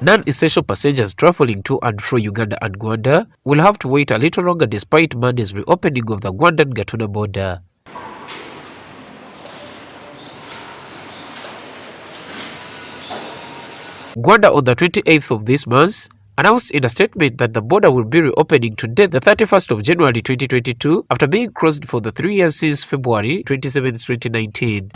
Non-essential passengers traveling to and from Uganda and Rwanda will have to wait a little longer despite Monday's reopening of the Rwandan Gatuna border. Rwanda on the 28th of this month announced in a statement that the border will be reopening today, the 31st of January 2022, after being closed for the 3 years since February 27, 2019.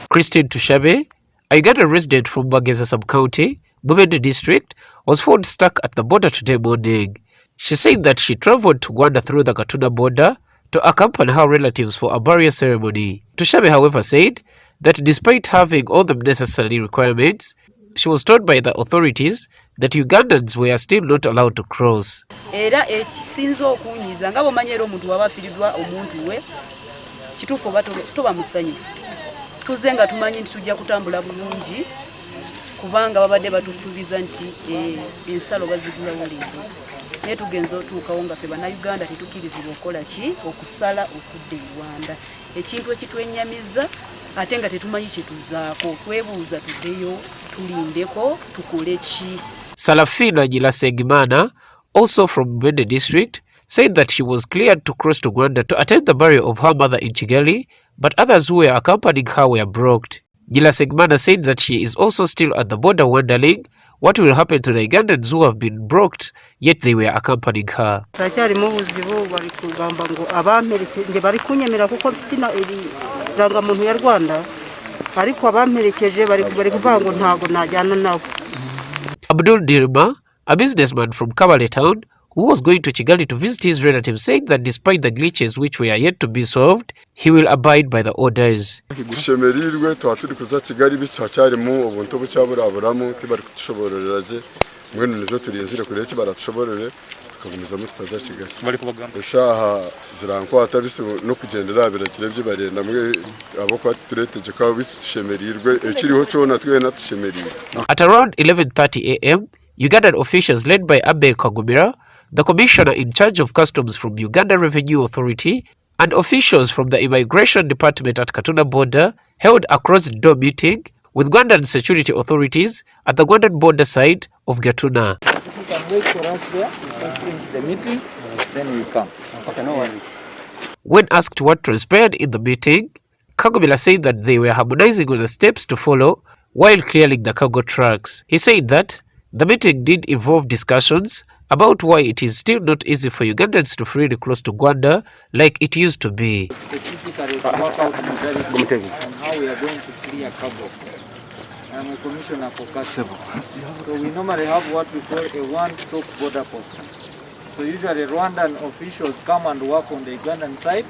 Christine Tushabe, a Ugandan resident from Kigezi sub-county, Bumende district, was found stuck at the border today morning. She said that she traveled to Rwanda through the Gatuna border to accompany her relatives for a burial ceremony. Tushabe, however, said that despite having all the necessary requirements, she was told by the authorities that Ugandans were still not allowed to cross. Era ekisinza okunyiza nga bomanyera omuntu waba afiridwa omuntu we kituufu oba toba musanyufu. Tuze nga tumanyi nti tujja kutambula bulungi kubanga babadde batusuubiza nti ensalo bazigula bulijjo. Naye tugenza otuukawo nga ffe bannayuganda tetukkirizibwa okukola ki okusala okudda e Rwanda. Ekintu ekitwenyamiza ate nga tetumanyi kye tuzaako, twebuuza tuddeyo tulindeko tukole ki. Salafina Nyilasengimana, also from Bumende district, said that she was cleared to cross to Rwanda to attend the burial of her mother in Kigezi, but others who were accompanying her were blocked. Nyilasengimana said that she is also still at the border wondering what will happen to the Ugandans who have been blocked, yet they were accompanying her. Abdul Dirma, a businessman from Kabale town, who was going to Kigezi to visit his relatives, said that despite the glitches which were yet to be solved, he will abide by the orders. At around 11:30 a.m., Ugandan officials led by Abel Kagumira, the commissioner in charge of customs from Uganda Revenue Authority, and officials from the immigration department at Gatuna border held a cross-door meeting with Rwandan security authorities at the Rwandan border side of Gatuna. If you can wait for us there, finish the meeting, then we come. Okay, no worries. When asked what transpired in the meeting, Kagumila said that they were harmonizing on the steps to follow while clearing the cargo trucks. He said that the meeting did involve discussions about why it is still not easy for Ugandans to freely cross to Rwanda like it used to be. Specifically, to work out on how we are going to clear cargo. I'm a commissioner for customs. So we normally have what we call a one-stop border post. So usually Rwandan officials come and work on the Ugandan side,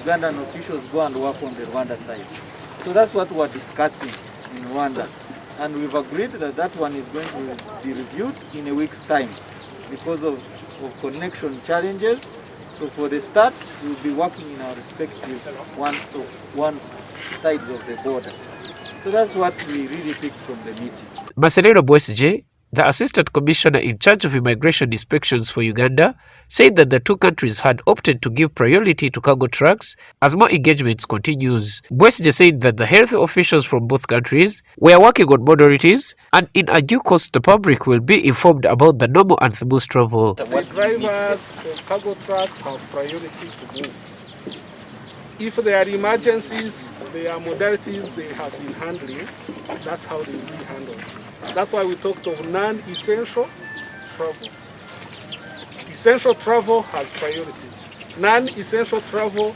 Ugandan officials go and work on the Rwanda side. So that's what we're discussing in Rwanda. And we've agreed that that one is going to be reviewed in a week's time because of connection challenges. So for the start, we'll be working in our respective one sides of the border. So that's what we really picked from the meeting. Maselero Bwesije, the assistant commissioner in charge of immigration inspections for Uganda, said that the two countries had opted to give priority to cargo trucks as more engagements continues. Bwesije said that the health officials from both countries were working on modalities, and in a due course the public will be informed about the normal and smooth travel. The drivers of cargo trucks have priority to move. If there are emergencies, there are modalities they have been handling, that's how they will be handled. That's why we talked of non-essential travel. Essential travel has priority. Non-essential travel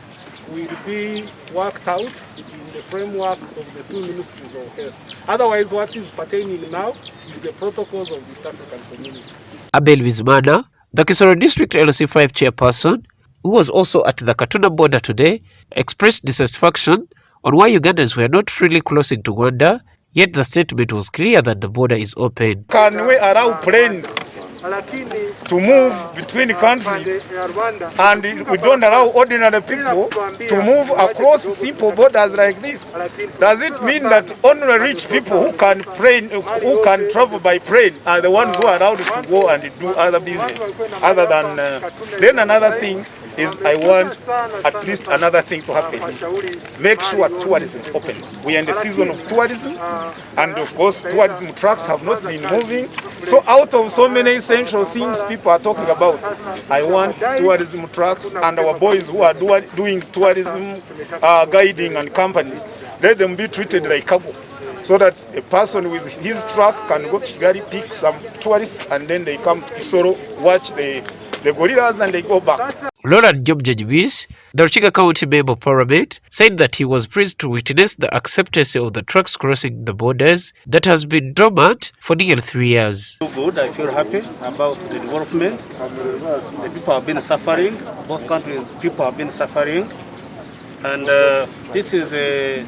will be worked out in the framework of the two ministries of health. Otherwise, what is pertaining now is the protocols of the East African community. Abel Wizmana, the Kisoro District LC5 chairperson, who was also at the Gatuna border today, expressed dissatisfaction on why Ugandans were not freely crossing to Rwanda, yet the statement was clear that the border is open. Can we allow planes to move between countries, and we don't allow ordinary people to move across simple borders like this. Does it mean that only rich people who can travel by plane are the ones who are allowed to go and do other business other than then another thing is I want at least another thing to happen. Make sure tourism opens. We are in the season of tourism, and of course tourism trucks have not been moving. So out of so many essential things people are talking about, I want tourism trucks, and our boys who are doing tourism guiding and companies, let them be treated like cargo, so that a person with his truck can go to Kigezi, pick some tourists, and then they come to Kisoro, watch the gorillas, and they go back. Roland Job Jajibis, the Ruchiga County Member of Parliament, said that he was pleased to witness the acceptance of the trucks crossing the borders that has been dormant for nearly 3 years. Good, I feel happy about the development. The people have been suffering, both countries' people have been suffering, and this is a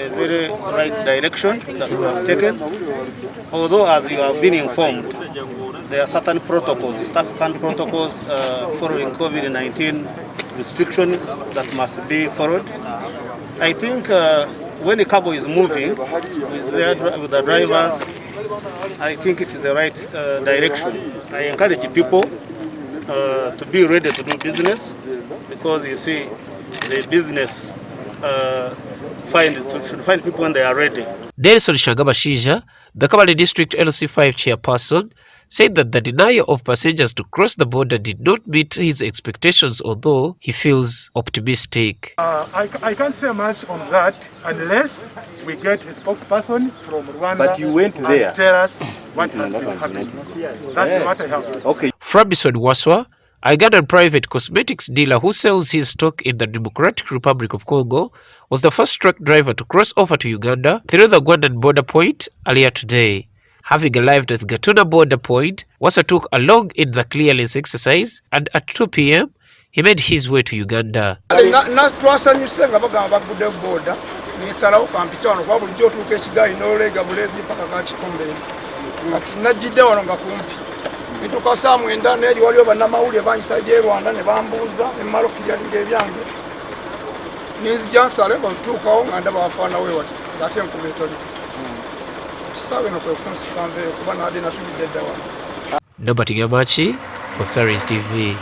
very right direction that we have taken. Although, as you have been informed, there are certain protocols, East African protocols following COVID-19 restrictions that must be followed. I think when the cargo is moving with the drivers, I think it is the right direction. I encourage people to be ready to do business, because you see, the business should find people when they are ready. Nelson Shangabashija, the Kabale District LC5 chairperson, said that the denial of passengers to cross the border did not meet his expectations, although he feels optimistic. I can't say much on that unless we get a spokesperson from Rwanda. But you went there and tell us what has been happening. That's what I have. Okay. Frabison Waswa, a Ugandan private cosmetics dealer who sells his stock in the Democratic Republic of Congo, was the first truck driver to cross over to Uganda through the Rwandan border point earlier today. Having arrived at the Gatuna border point, Waswa took a log in the clearance exercise, and at 2 p.m. he made his way to Uganda. Nitukasa mwenda neji waliyo banamawuli banyisaidye Rwanda ne bambuza ne malokirya ebyange ninzijansale batukawo nganda bafana we wati ngate nkubetoli kisabe no kwekunsikambe kuba nade natubidde wa Nobati Gamachi for Stories TV.